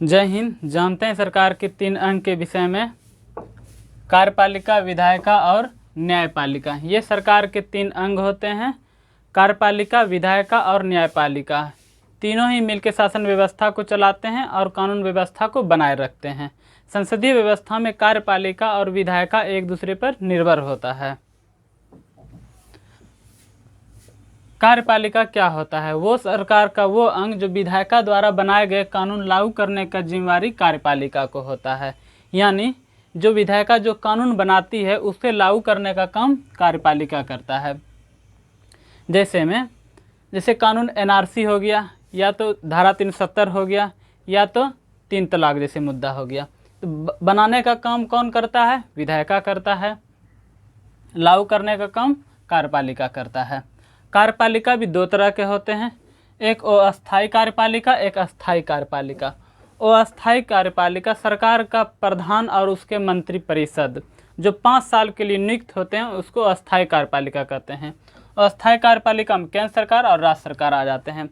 जय हिंद। जानते हैं सरकार के 3 अंग के विषय में, कार्यपालिका, विधायिका और न्यायपालिका। ये सरकार के 3 अंग होते हैं, कार्यपालिका, विधायिका और न्यायपालिका। तीनों ही मिलकर शासन व्यवस्था को चलाते हैं और कानून व्यवस्था को बनाए रखते हैं। संसदीय व्यवस्था में कार्यपालिका और विधायिका एक दूसरे पर निर्भर होता है। कार्यपालिका क्या होता है? वो सरकार का वो अंग जो विधायिका द्वारा बनाए गए कानून लागू करने का जिम्मेवारी कार्यपालिका को होता है। यानी जो विधायिका जो कानून बनाती है उसे लागू करने का काम कार्यपालिका करता है। जैसे कानून एनआरसी हो गया, या तो धारा 370 हो गया, या तो 3 तलाक जैसे मुद्दा हो गया। तो बनाने का काम कौन करता है? विधायिका करता है। लागू करने का काम कार्यपालिका करता है। कार्यपालिका भी 2 तरह के होते हैं, एक अस्थायी कार्यपालिका, एक अस्थायी कार्यपालिका। अस्थायी कार्यपालिका सरकार का प्रधान और उसके मंत्रिपरिषद जो 5 साल के लिए नियुक्त होते हैं उसको अस्थायी कार्यपालिका कहते हैं। अस्थायी कार्यपालिका में केंद्र सरकार और राज्य सरकार आ जाते हैं।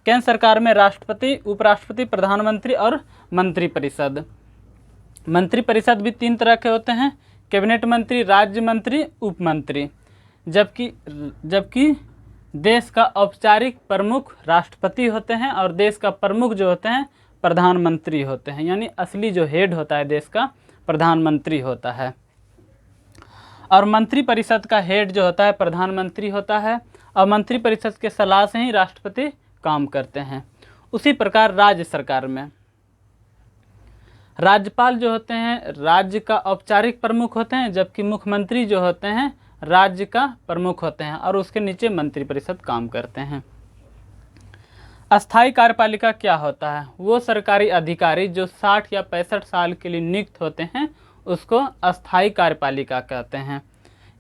केंद्र सरकार में राष्ट्रपति, उपराष्ट्रपति, प्रधानमंत्री और मंत्रिपरिषद। मंत्रिपरिषद भी 3 तरह के होते हैं, कैबिनेट मंत्री, राज्य मंत्री, उप मंत्री। जबकि देश का औपचारिक प्रमुख राष्ट्रपति होते हैं और देश का प्रमुख जो होते हैं प्रधानमंत्री होते हैं। यानी असली जो हेड होता है देश का प्रधानमंत्री होता है, और मंत्रिपरिषद का हेड जो होता है प्रधानमंत्री होता है, और मंत्रिपरिषद के सलाह से ही राष्ट्रपति काम करते हैं। उसी प्रकार राज्य सरकार में राज्यपाल जो होते हैं राज्य का औपचारिक प्रमुख होते हैं, जबकि मुख्यमंत्री जो होते हैं राज्य का प्रमुख होते हैं और उसके नीचे मंत्रिपरिषद काम करते हैं। अस्थायी कार्यपालिका क्या होता है? वो सरकारी अधिकारी जो 60 या 65 साल के लिए नियुक्त होते हैं उसको अस्थायी कार्यपालिका कहते हैं।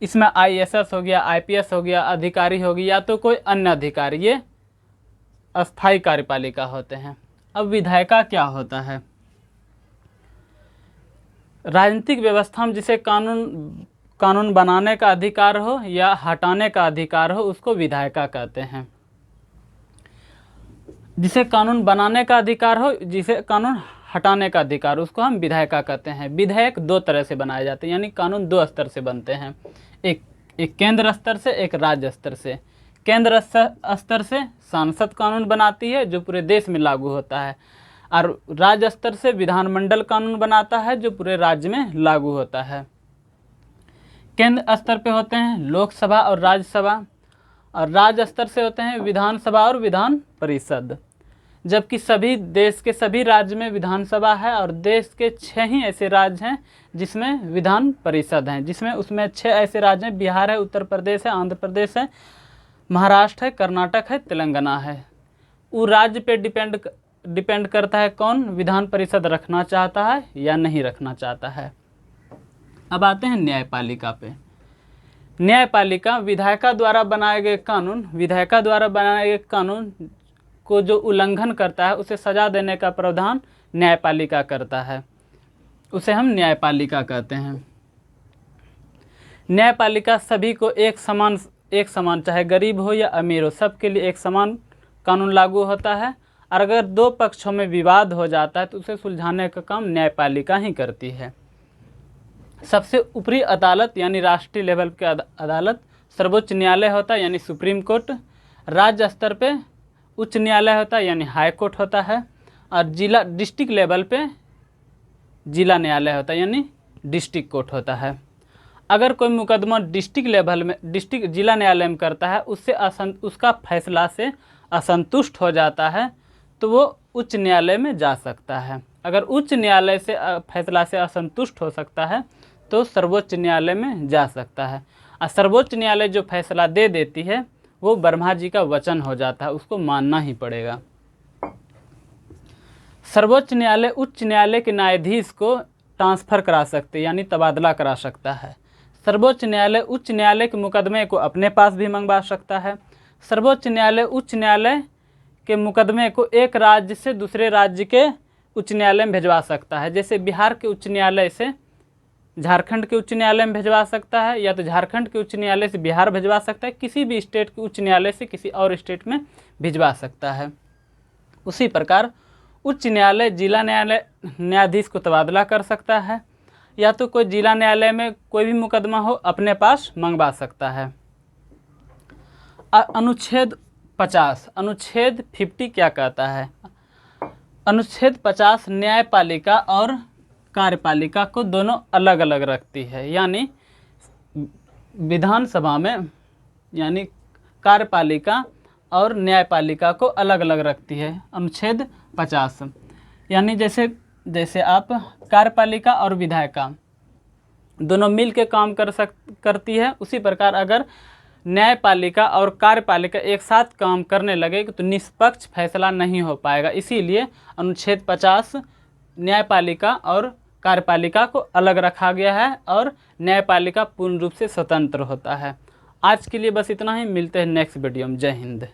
इसमें आईएएस हो गया, आईपीएस हो गया, अधिकारी हो गया, या तो कोई अन्य अधिकारी, ये अस्थायी कार्यपालिका होते हैं। अब विधायिका क्या होता है? राजनीतिक व्यवस्था में जिसे कानून बनाने का अधिकार हो या हटाने का अधिकार हो उसको विधायिका कहते हैं। जिसे कानून बनाने का अधिकार हो, जिसे कानून हटाने का अधिकार, उसको हम विधायिका कहते हैं। विधेयक 2 तरह से बनाए जाते हैं, यानी कानून 2 स्तर से बनते हैं, एक केंद्र स्तर से, एक राज्य स्तर से। केंद्र स्तर से संसद कानून बनाती है जो पूरे देश में लागू होता है, और राज्य स्तर से विधानमंडल कानून बनाता है जो पूरे राज्य में लागू होता है। केंद्र स्तर पे होते हैं लोकसभा और राज्यसभा, और राज्य स्तर से होते हैं विधानसभा और विधान परिषद। जबकि देश के सभी राज्य में विधानसभा है, और देश के 6 ही ऐसे राज्य हैं जिसमें विधान परिषद हैं, उसमें 6 ऐसे राज्य हैं, बिहार है, उत्तर प्रदेश है, आंध्र प्रदेश है, महाराष्ट्र है, कर्नाटक है, तेलंगाना है। वो राज्य पे डिपेंड करता है कौन विधान परिषद रखना चाहता है या नहीं रखना चाहता है। अब आते हैं न्यायपालिका पे। न्यायपालिका विधायिका द्वारा बनाए गए कानून को जो उल्लंघन करता है उसे सजा देने का प्रावधान न्यायपालिका करता है, उसे हम न्यायपालिका कहते हैं। न्यायपालिका सभी को एक समान चाहे गरीब हो या अमीर हो, सबके लिए एक समान कानून लागू होता है, और अगर 2 पक्षों में विवाद हो जाता है तो उसे सुलझाने का काम न्यायपालिका ही करती है। सबसे ऊपरी अदालत यानी राष्ट्रीय लेवल की अदालत सर्वोच्च न्यायालय होता है, यानी सुप्रीम कोर्ट। राज्य स्तर पे उच्च न्यायालय होता है, यानी हाई कोर्ट होता है, और डिस्ट्रिक्ट लेवल पे जिला न्यायालय होता है, यानी डिस्ट्रिक्ट कोर्ट होता है। अगर कोई मुकदमा जिला न्यायालय में करता है, उसका फैसला से असंतुष्ट हो जाता है तो वो उच्च न्यायालय में जा सकता है। अगर उच्च न्यायालय से फैसला से असंतुष्ट हो सकता है तो सर्वोच्च न्यायालय में जा सकता है, और सर्वोच्च न्यायालय जो फैसला दे देती है वो ब्रह्मा जी का वचन हो जाता है, उसको मानना ही पड़ेगा। सर्वोच्च न्यायालय उच्च न्यायालय के न्यायाधीश को ट्रांसफ़र करा सकते, यानी तबादला करा सकता है। सर्वोच्च न्यायालय उच्च न्यायालय के मुकदमे को अपने पास भी मंगवा सकता है। सर्वोच्च न्यायालय उच्च न्यायालय के मुकदमे को एक राज्य से दूसरे राज्य के उच्च न्यायालय में भिजवा सकता है। जैसे बिहार के उच्च न्यायालय से झारखंड के उच्च न्यायालय में भिजवा सकता है, या तो झारखंड के उच्च न्यायालय से बिहार भिजवा सकता है, किसी भी स्टेट के उच्च न्यायालय से किसी और स्टेट में भिजवा सकता है। उसी प्रकार उच्च न्यायालय जिला न्यायालय न्यायाधीश को तबादला कर सकता है, या तो कोई जिला न्यायालय में कोई भी मुकदमा हो अपने पास मंगवा सकता है। अनुच्छेद 50, अनुच्छेद 50 क्या कहता है? अनुच्छेद 50 न्यायपालिका और कार्यपालिका को दोनों अलग अलग रखती है, यानी विधानसभा में यानी कार्यपालिका और न्यायपालिका को अलग अलग रखती है अनुच्छेद 50। यानी जैसे आप कार्यपालिका और विधायिका दोनों मिल के काम करती है, उसी प्रकार अगर न्यायपालिका और कार्यपालिका एक साथ काम करने लगे तो निष्पक्ष फैसला नहीं हो पाएगा। इसीलिए अनुच्छेद 50 न्यायपालिका और कार्यपालिका को अलग रखा गया है और न्यायपालिका पूर्ण रूप से स्वतंत्र होता है। आज के लिए बस इतना ही, मिलते हैं नेक्स्ट वीडियो में। जय हिंद।